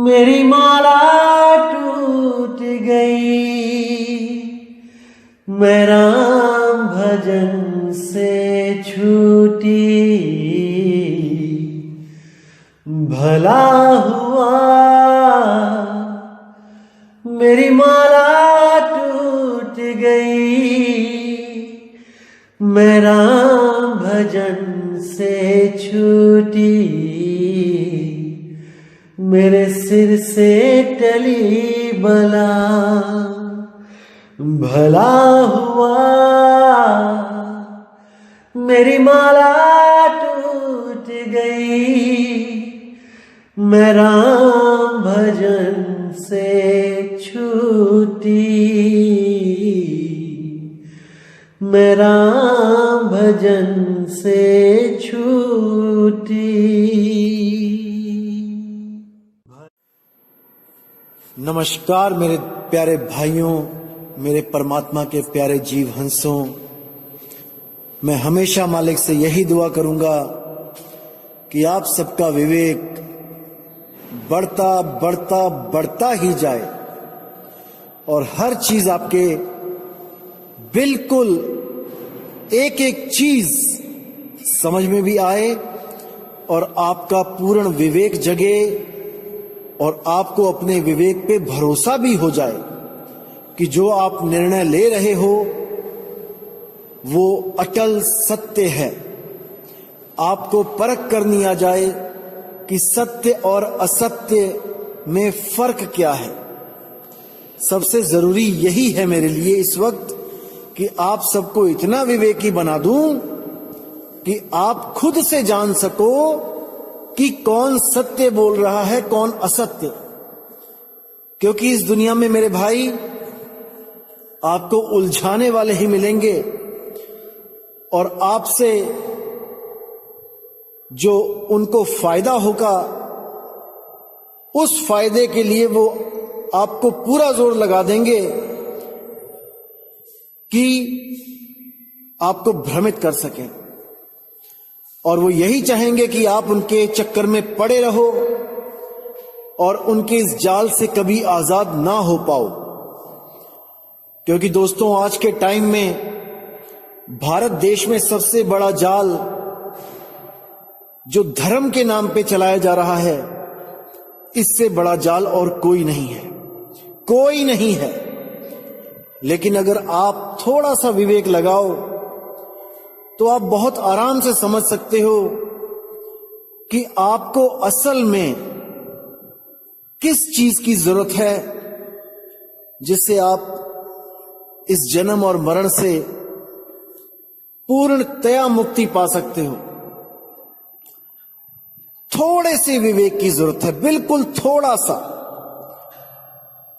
मेरी माला टूट गई, मैं राम भजन से छूटी। भला हुआ मेरी माला टूट गई, मैं राम भजन से छूटी। मेरे सिर से टली बला, भला हुआ मेरी माला टूट गई, मैं राम भजन से छूटी। मैं राम भजन से छूटी। नमस्कार मेरे प्यारे भाइयों, मेरे परमात्मा के प्यारे जीव हंसों। मैं हमेशा मालिक से यही दुआ करूंगा कि आप सबका विवेक बढ़ता बढ़ता बढ़ता ही जाए और हर चीज आपके बिल्कुल एक एक चीज समझ में भी आए और आपका पूर्ण विवेक जगे और आपको अपने विवेक पे भरोसा भी हो जाए कि जो आप निर्णय ले रहे हो वो अटल सत्य है। आपको परख करनी आ जाए कि सत्य और असत्य में फर्क क्या है। सबसे जरूरी यही है मेरे लिए इस वक्त कि आप सबको इतना विवेकी बना दूं कि आप खुद से जान सको कि कौन सत्य बोल रहा है, कौन असत्य। क्योंकि इस दुनिया में मेरे भाई आपको उलझाने वाले ही मिलेंगे और आपसे जो उनको फायदा होगा उस फायदे के लिए वो आपको पूरा जोर लगा देंगे कि आपको भ्रमित कर सकें और वो यही चाहेंगे कि आप उनके चक्कर में पड़े रहो और उनके इस जाल से कभी आजाद ना हो पाओ। क्योंकि दोस्तों आज के टाइम में भारत देश में सबसे बड़ा जाल जो धर्म के नाम पे चलाया जा रहा है, इससे बड़ा जाल और कोई नहीं है, कोई नहीं है। लेकिन अगर आप थोड़ा सा विवेक लगाओ तो आप बहुत आराम से समझ सकते हो कि आपको असल में किस चीज की जरूरत है जिससे आप इस जन्म और मरण से पूर्णतया मुक्ति पा सकते हो। थोड़े से विवेक की जरूरत है, बिल्कुल थोड़ा सा।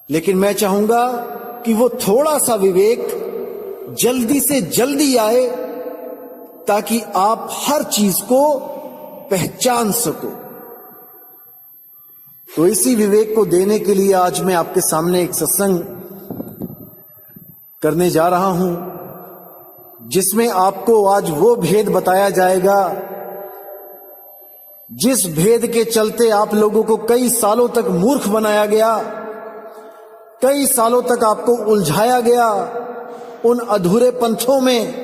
लेकिन मैं चाहूंगा कि वो थोड़ा सा विवेक जल्दी से जल्दी आए ताकि आप हर चीज को पहचान सको। तो इसी विवेक को देने के लिए आज मैं आपके सामने एक सत्संग करने जा रहा हूं जिसमें आपको आज वो भेद बताया जाएगा जिस भेद के चलते आप लोगों को कई सालों तक मूर्ख बनाया गया, कई सालों तक आपको उलझाया गया उन अधूरे पंथों में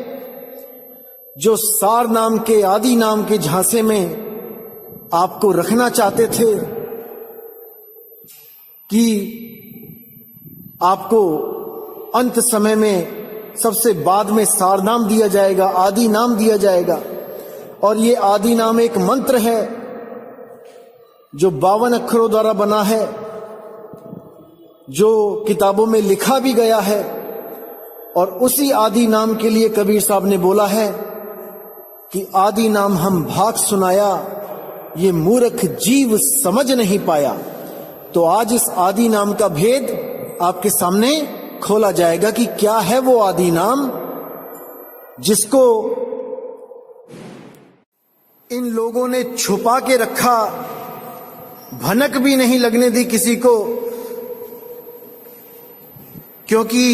जो सार नाम के, आदि नाम के झांसे में आपको रखना चाहते थे कि आपको अंत समय में सबसे बाद में सार नाम दिया जाएगा, आदि नाम दिया जाएगा। और ये आदि नाम एक मंत्र है जो 52 अक्षरों द्वारा बना है, जो किताबों में लिखा भी गया है। और उसी आदि नाम के लिए कबीर साहब ने बोला है कि आदि नाम हम भाग सुनाया, ये मूर्ख जीव समझ नहीं पाया। तो आज इस आदि नाम का भेद आपके सामने खोला जाएगा कि क्या है वो आदि नाम जिसको इन लोगों ने छुपा के रखा, भनक भी नहीं लगने दी किसी को। क्योंकि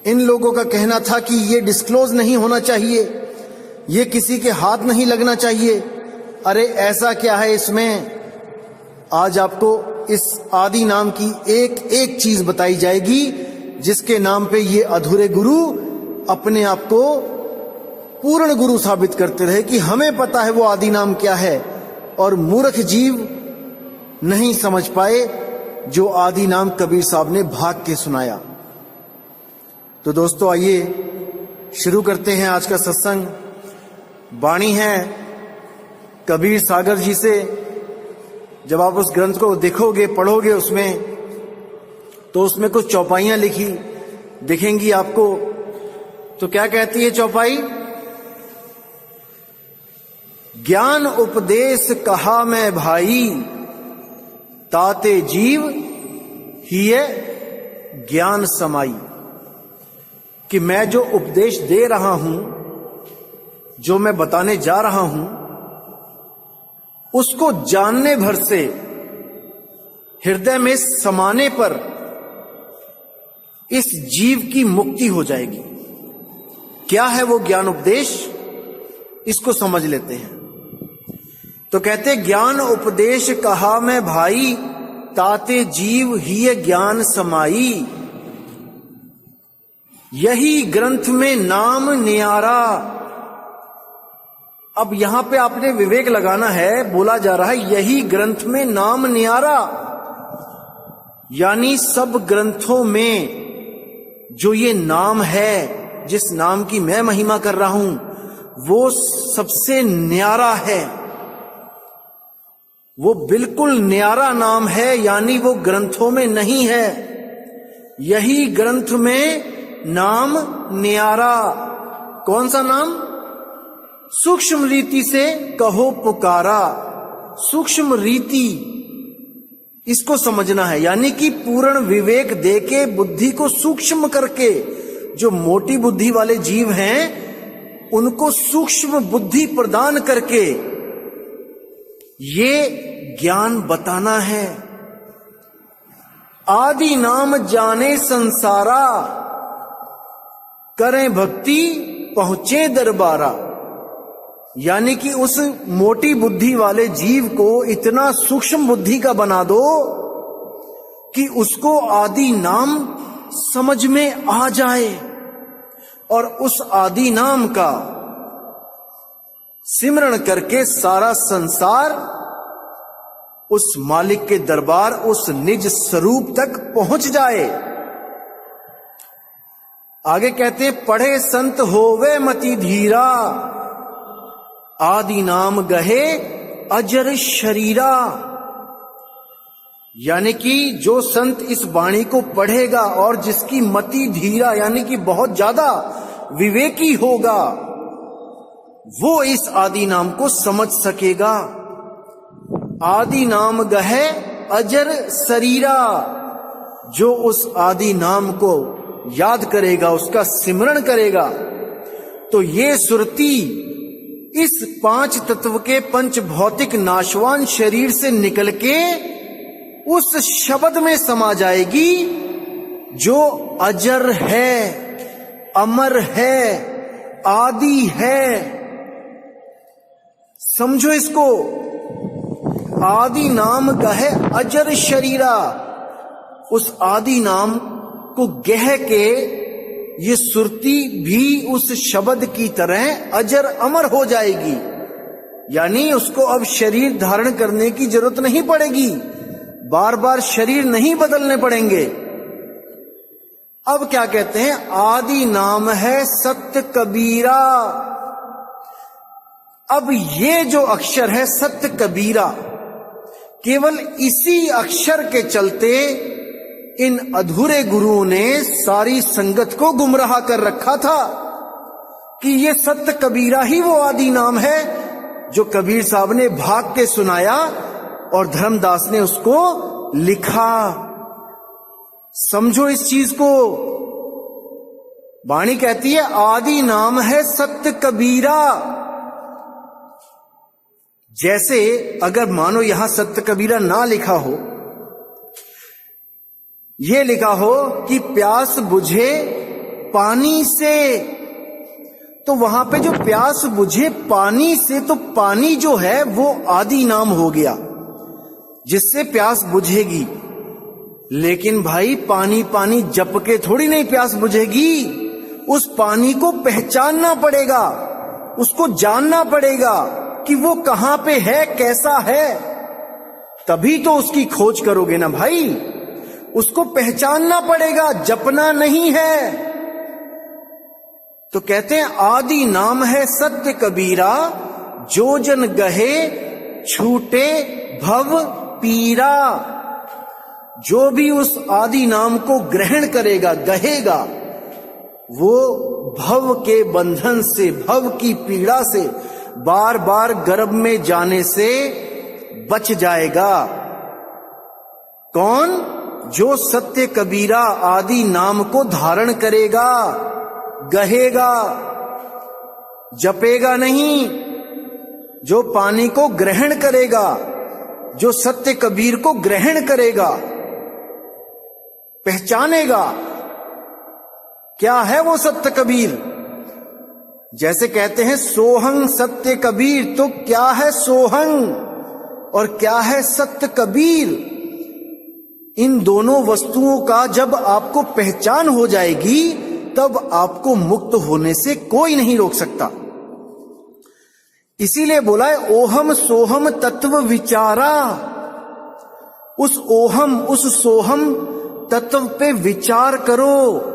इन लोगों का कहना था कि ये डिस्क्लोज नहीं होना चाहिए, ये किसी के हाथ नहीं लगना चाहिए। अरे ऐसा क्या है इसमें आज आपको इस आदि नाम की एक एक चीज बताई जाएगी जिसके नाम पे ये अधूरे गुरु अपने आप को पूर्ण गुरु साबित करते रहे कि हमें पता है वो आदि नाम क्या है, और मूर्ख जीव नहीं समझ पाए जो आदि नाम कबीर साहब ने भाग के सुनाया। तो दोस्तों आइए शुरू करते हैं आज का सत्संग। वाणी है कबीर सागर जी से। जब आप उस ग्रंथ को देखोगे, पढ़ोगे उसमें, तो उसमें कुछ चौपाइयां लिखी दिखेंगी आपको। तो क्या कहती है चौपाई? ज्ञान उपदेश कहा मैं भाई, ताते जीव ही ज्ञान समाई। कि मैं जो उपदेश दे रहा हूं, जो मैं बताने जा रहा हूं, उसको जानने भर से, हृदय में समाने पर इस जीव की मुक्ति हो जाएगी। क्या है वो ज्ञान उपदेश, इसको समझ लेते हैं। तो कहते ज्ञान उपदेश कहा मैं भाई, ताते जीव ही ज्ञान समाई। यही ग्रंथ में नाम नियारा। अब यहां पे आपने विवेक लगाना है। बोला जा रहा है यही ग्रंथ में नाम नियारा, यानी सब ग्रंथों में जो ये नाम है, जिस नाम की मैं महिमा कर रहा हूं, वो सबसे न्यारा है। वो बिल्कुल न्यारा नाम है, यानी वो ग्रंथों में नहीं है। यही ग्रंथ में नाम न्यारा। कौन सा नाम? सूक्ष्म रीति से कहो पुकारा। सूक्ष्म रीति, इसको समझना है, यानी कि पूर्ण विवेक देके, बुद्धि को सूक्ष्म करके। जो मोटी बुद्धि वाले जीव हैं उनको सूक्ष्म बुद्धि प्रदान करके ये ज्ञान बताना है। आदि नाम जाने संसारा, करें भक्ति पहुंचे दरबारा। यानी कि उस मोटी बुद्धि वाले जीव को इतना सूक्ष्म बुद्धि का बना दो कि उसको आदि नाम समझ में आ जाए, और उस आदि नाम का सिमरण करके सारा संसार उस मालिक के दरबार, उस निज स्वरूप तक पहुंच जाए। आगे कहते पढ़े संत होवे मति धीरा, आदि नाम गहे अजर शरीरा। यानी कि जो संत इस वाणी को पढ़ेगा और जिसकी मति धीरा, यानी कि बहुत ज्यादा विवेकी होगा, वो इस आदि नाम को समझ सकेगा। आदि नाम गहे अजर शरीरा। जो उस आदि नाम को याद करेगा, उसका सिमरण करेगा, तो ये सुरती इस पांच तत्व के पंच भौतिक नाशवान शरीर से निकल के उस शब्द में समा जाएगी जो अजर है, अमर है, आदि है। समझो इसको। आदि नाम गहे अजर शरीरा। उस आदि नाम को गह के ये सुरती भी उस शब्द की तरह अजर अमर हो जाएगी। यानी उसको अब शरीर धारण करने की जरूरत नहीं पड़ेगी, बार बार शरीर नहीं बदलने पड़ेंगे। अब क्या कहते हैं? आदि नाम है सत्य कबीरा। अब ये जो अक्षर है सत्य कबीरा, केवल इसी अक्षर के चलते इन अधूरे गुरुओं ने सारी संगत को गुमराह कर रखा था कि ये सत्य कबीरा ही वो आदि नाम है जो कबीर साहब ने भाग के सुनाया और धर्मदास ने उसको लिखा। समझो इस चीज को। वाणी कहती है आदि नाम है सत्य कबीरा। जैसे अगर मानो यहां सत्य कबीरा ना लिखा हो, ये लिखा हो कि प्यास बुझे पानी से, तो वहां पे जो प्यास बुझे पानी से, तो पानी जो है वो आदि नाम हो गया। जिससे प्यास बुझेगी। लेकिन भाई पानी पानी जप के थोड़ी नहीं प्यास बुझेगी, उस पानी को पहचानना पड़ेगा, उसको जानना पड़ेगा कि वो कहां पे है, कैसा है, तभी तो उसकी खोज करोगे ना भाई। उसको पहचानना पड़ेगा, जपना नहीं है। तो कहते हैं आदि नाम है सत्य कबीरा, जो जन गहे छूटे भव पीरा। जो भी उस आदि नाम को ग्रहण करेगा, गहेगा, वो भव के बंधन से, भव की पीड़ा से, बार बार गर्भ में जाने से बच जाएगा। कौन? जो सत्य कबीरा आदि नाम को धारण करेगा, गहेगा, जपेगा नहीं। जो पानी को ग्रहण करेगा, जो सत्य कबीर को ग्रहण करेगा, पहचानेगा क्या है वो सत्य कबीर। जैसे कहते हैं सोहंग सत्य कबीर, तो क्या है सोहंग और क्या है सत्य कबीर? इन दोनों वस्तुओं का जब आपको पहचान हो जाएगी, तब आपको मुक्त होने से कोई नहीं रोक सकता। इसीलिए बोला है ओहम सोहम तत्व विचारा। उस ओहम, उस सोहम तत्व पे विचार करो।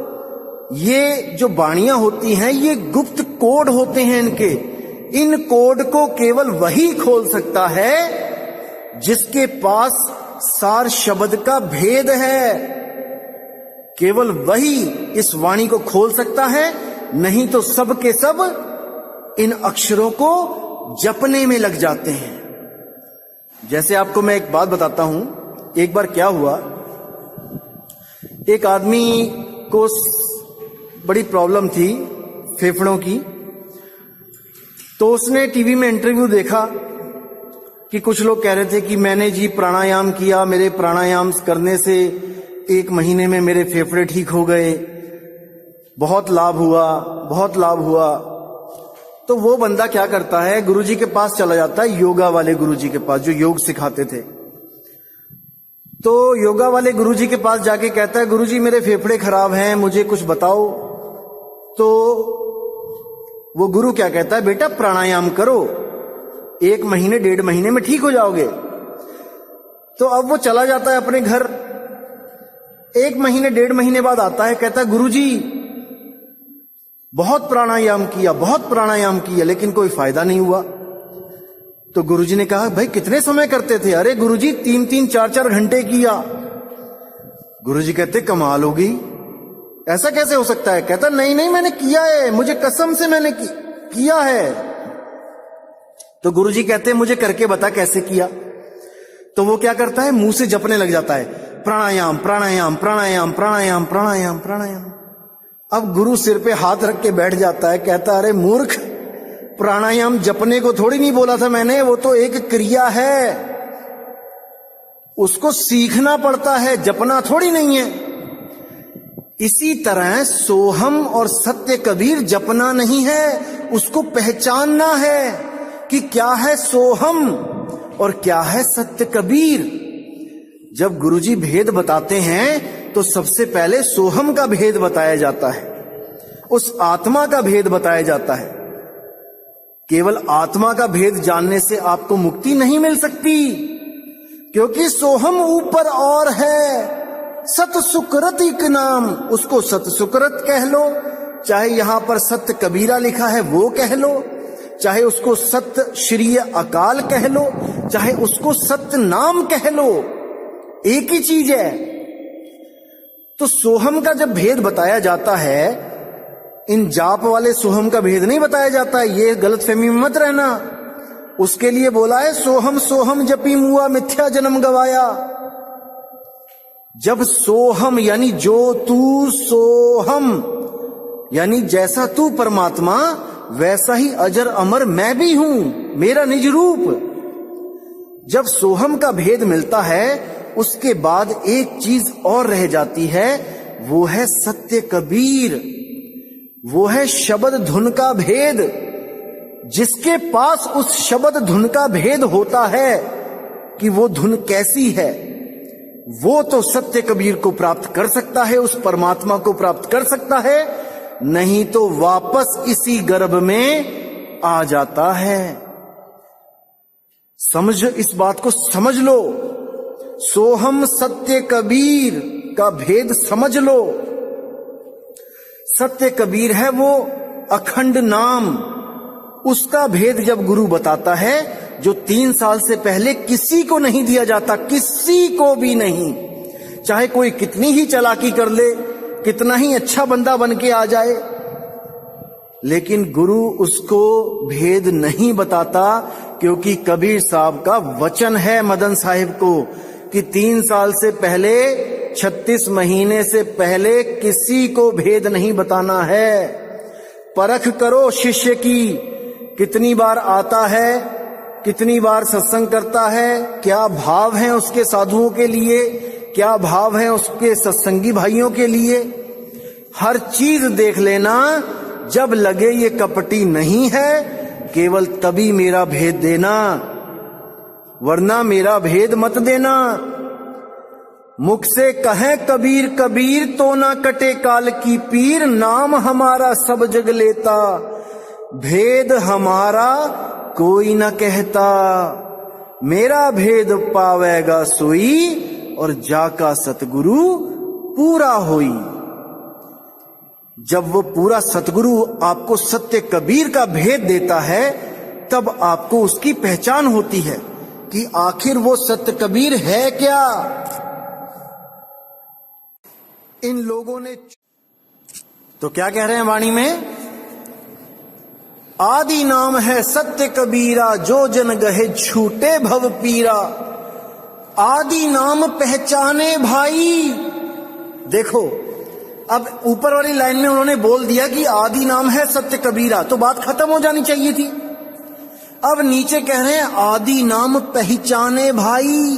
ये जो वाणियां होती हैं, ये गुप्त कोड होते हैं इनके। इन कोड को केवल वही खोल सकता है जिसके पास सार शब्द का भेद है। केवल वही इस वाणी को खोल सकता है, नहीं तो सब के सब इन अक्षरों को जपने में लग जाते हैं। जैसे आपको मैं एक बात बताता हूं। एक बार क्या हुआ, एक आदमी को बड़ी प्रॉब्लम थी फेफड़ों की। तो उसने टीवी में इंटरव्यू देखा कि कुछ लोग कह रहे थे कि मैंने जी प्राणायाम किया, मेरे प्राणायाम करने से 1 महीने में मेरे फेफड़े ठीक हो गए, बहुत लाभ हुआ, बहुत लाभ हुआ। तो वो बंदा क्या करता है, गुरुजी के पास चला जाता है, योगा वाले गुरुजी के पास जो योग सिखाते थे। तो योगा वाले गुरुजी के पास जाके कहता है गुरुजी मेरे फेफड़े खराब हैं, मुझे कुछ बताओ। तो वो गुरु क्या कहता है, बेटा प्राणायाम करो, 1 महीने 1.5 महीने में ठीक हो जाओगे। तो अब वो चला जाता है अपने घर। 1 महीने 1.5 महीने बाद आता है, कहता है गुरुजी बहुत प्राणायाम किया, बहुत प्राणायाम किया, लेकिन कोई फायदा नहीं हुआ। तो गुरुजी ने कहा भाई कितने समय करते थे? अरे गुरुजी 3-3 4-4 घंटे किया। गुरुजी कहते कमाल होगी, ऐसा कैसे हो सकता है? कहता नहीं नहीं मैंने किया है, मुझे कसम से मैंने किया है। तो गुरुजी कहते मुझे करके बता कैसे किया। तो वो क्या करता है, मुंह से जपने लग जाता है प्राणायाम प्राणायाम प्राणायाम प्राणायाम प्राणायाम प्राणायाम। अब गुरु सिर पे हाथ रख के बैठ जाता है, कहता अरे मूर्ख, प्राणायाम जपने को थोड़ी नहीं बोला था मैंने, वो तो एक क्रिया है, उसको सीखना पड़ता है, जपना थोड़ी नहीं है। इसी तरह सोहम और सत्य कबीर जपना नहीं है, उसको पहचानना है कि क्या है सोहम और क्या है सत्य कबीर। जब गुरुजी भेद बताते हैं तो सबसे पहले सोहम का भेद बताया जाता है, उस आत्मा का भेद बताया जाता है। केवल आत्मा का भेद जानने से आपको मुक्ति नहीं मिल सकती, क्योंकि सोहम ऊपर और है। सत सुकृत एक नाम, उसको सत सुकृत कह लो, चाहे यहां पर सत्य कबीरा लिखा है वो कह लो, चाहे उसको सत्य श्री अकाल कह लो, चाहे उसको सत्य नाम कह लो, एक ही चीज है। तो सोहम का जब भेद बताया जाता है, इन जाप वाले सोहम का भेद नहीं बताया जाता है, ये गलतफहमी में मत रहना। उसके लिए बोला है सोहम सोहम जपी मुआ मिथ्या जन्म गवाया। जब सोहम यानी जो तू सोहम, यानी जैसा तू परमात्मा वैसा ही अजर अमर मैं भी हूं, मेरा निज रूप। जब सोहम का भेद मिलता है उसके बाद एक चीज और रह जाती है, वो है सत्य कबीर, वो है शब्द धुन का भेद। जिसके पास उस शब्द धुन का भेद होता है, कि वो धुन कैसी है, वो तो सत्य कबीर को प्राप्त कर सकता है, उस परमात्मा को प्राप्त कर सकता है, नहीं तो वापस इसी गर्भ में आ जाता है। समझ, इस बात को समझ लो। सोहम सत्य कबीर का भेद समझ लो। सत्य कबीर है वो अखंड नाम, उसका भेद जब गुरु बताता है, जो 3 साल से पहले किसी को नहीं दिया जाता, किसी को भी नहीं। चाहे कोई कितनी ही चालाकी कर ले, कितना ही अच्छा बंदा बन के आ जाए, लेकिन गुरु उसको भेद नहीं बताता, क्योंकि कबीर साहब का वचन है मदन साहिब को कि 3 साल से पहले, 36 महीने से पहले किसी को भेद नहीं बताना है। परख करो शिष्य की, कितनी बार आता है, कितनी बार सत्संग करता है, क्या भाव है उसके साधुओं के लिए, क्या भाव है उसके सत्संगी भाइयों के लिए। हर चीज देख लेना, जब लगे ये कपटी नहीं है, केवल तभी मेरा भेद देना, वरना मेरा भेद मत देना। मुख से कहे कबीर कबीर, तो ना कटे काल की पीर, नाम हमारा सब जग लेता, भेद हमारा कोई न कहता, मेरा भेद पावेगा सोई, और जाका सतगुरु पूरा होई। जब वो पूरा सतगुरु आपको सत्य कबीर का भेद देता है, तब आपको उसकी पहचान होती है कि आखिर वो सत्य कबीर है क्या। इन लोगों ने तो क्या कह रहे हैं वाणी में, आदि नाम है सत्य कबीरा, जो जन गहे छूटे भव पीरा। आदि नाम पहचाने भाई। देखो, अब ऊपर वाली लाइन में उन्होंने बोल दिया कि आदि नाम है सत्य कबीरा, तो बात खत्म हो जानी चाहिए थी। अब नीचे कह रहे हैं आदि नाम पहचाने भाई।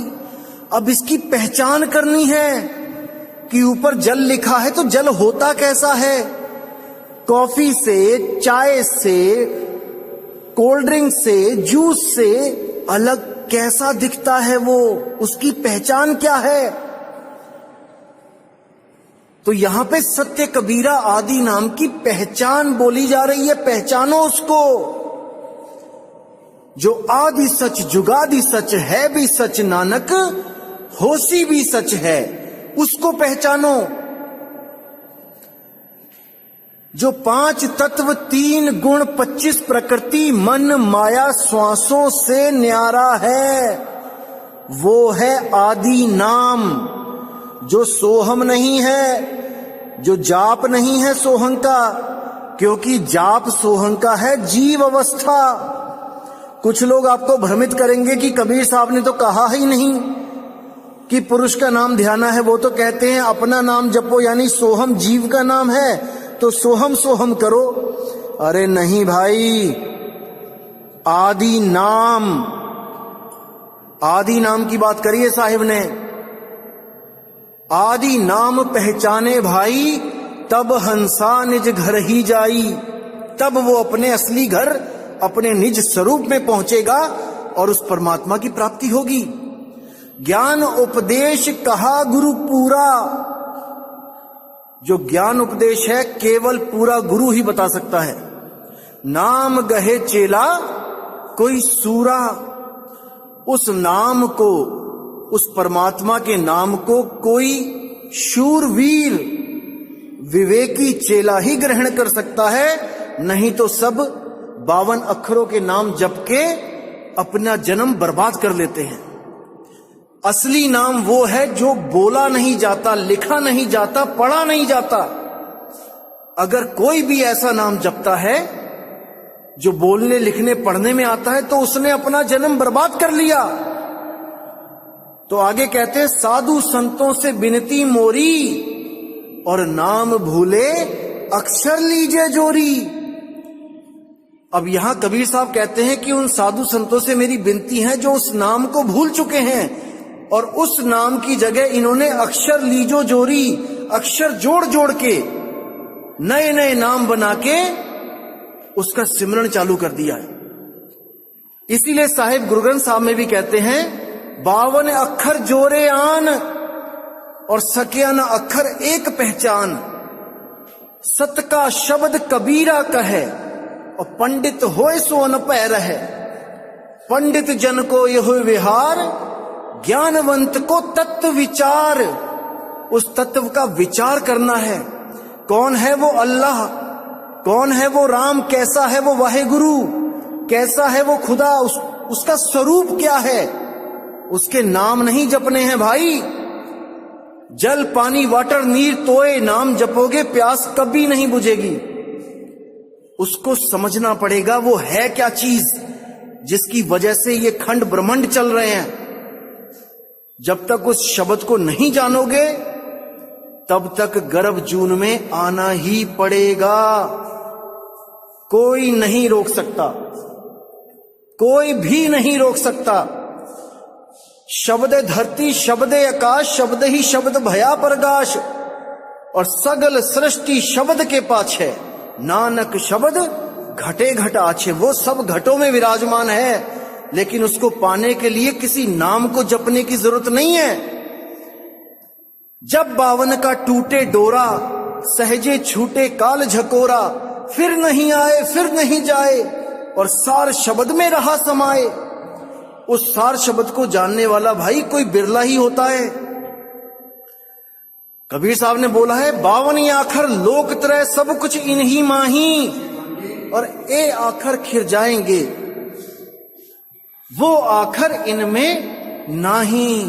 अब इसकी पहचान करनी है कि ऊपर जल लिखा है, तो जल होता कैसा है। कॉफी से, चाय से, कोल्ड ड्रिंक से, जूस से अलग कैसा दिखता है वो, उसकी पहचान क्या है। तो यहां पे सत्य कबीरा आदि नाम की पहचान बोली जा रही है। पहचानो उसको, जो आदि सच जुगादि सच है भी सच, नानक होसी भी सच है, उसको पहचानो। जो 5 तत्व 3 गुण 25 प्रकृति मन माया श्वासों से न्यारा है, वो है आदि नाम। जो सोहम नहीं है, जो जाप नहीं है सोहम का, क्योंकि जाप सोहम का है जीव अवस्था। कुछ लोग आपको भ्रमित करेंगे कि कबीर साहब ने तो कहा ही नहीं कि पुरुष का नाम ध्याना है। वो तो कहते हैं अपना नाम जपो, यानी सोहम जीव का नाम है तो सोहम सोहम करो। अरे नहीं भाई, आदि नाम, आदि नाम की बात करिए साहिब ने। आदि नाम पहचाने भाई, तब हंसा निज घर ही जाई। तब वो अपने असली घर, अपने निज स्वरूप में पहुंचेगा और उस परमात्मा की प्राप्ति होगी। ज्ञान उपदेश कहा गुरु पूरा। जो ज्ञान उपदेश है केवल पूरा गुरु ही बता सकता है। नाम गहे चेला कोई सूरा। उस नाम को, उस परमात्मा के नाम को कोई शूरवीर विवेकी चेला ही ग्रहण कर सकता है, नहीं तो सब 52 अक्षरों के नाम जप के अपना जन्म बर्बाद कर लेते हैं। असली नाम वो है जो बोला नहीं जाता, लिखा नहीं जाता, पढ़ा नहीं जाता। अगर कोई भी ऐसा नाम जपता है जो बोलने लिखने पढ़ने में आता है, तो उसने अपना जन्म बर्बाद कर लिया। तो आगे कहते हैं साधु संतों से विनती मोरी, और नाम भूले अक्षर लीजे जोरी। अब यहां कबीर साहब कहते हैं कि उन साधु संतों से मेरी विनती है जो उस नाम को भूल चुके हैं, और उस नाम की जगह इन्होंने अक्षर लीजो जोरी, अक्षर जोड़ जोड़ के नए नए नाम बना के उसका सिमरन चालू कर दिया है। इसीलिए साहिब गुरु ग्रंथ साहब में भी कहते हैं 52 अक्षर जोरे आन, और सकिया न अक्षर एक पहचान। सत का शब्द कबीरा कहे, और पंडित होए सो अनपढ़ रहे। पंडित जन को यह विहार, ज्ञानवंत को तत्व विचार। उस तत्व का विचार करना है। कौन है वो अल्लाह, कौन है वो राम, कैसा है वो वाहेगुरु, कैसा है वो खुदा, उसका स्वरूप क्या है। उसके नाम नहीं जपने हैं भाई। जल पानी वाटर नीर तोए, नाम जपोगे प्यास कभी नहीं बुझेगी। उसको समझना पड़ेगा वो है क्या चीज जिसकी वजह से ये खंड ब्रह्मांड चल रहे हैं। जब तक उस शब्द को नहीं जानोगे तब तक गर्भ जून में आना ही पड़ेगा। कोई नहीं रोक सकता, कोई भी नहीं रोक सकता। शब्द धरती शब्द आकाश, शब्द ही शब्द भया प्रकाश। और सगल सृष्टि शब्द के पाछे, नानक शब्द घटे घट आछे। वो सब घटों में विराजमान है, लेकिन उसको पाने के लिए किसी नाम को जपने की जरूरत नहीं है। जब 52 का टूटे डोरा, सहजे छूटे काल झकोरा। फिर नहीं आए फिर नहीं जाए, और सार शब्द में रहा समाए। उस सार शब्द को जानने वाला भाई कोई बिरला ही होता है। कबीर साहब ने बोला है, 52 आखर लोक त्रय सब कुछ इन्हीं माही, और ए आखर खिर जाएंगे वो आखर इनमें नाही।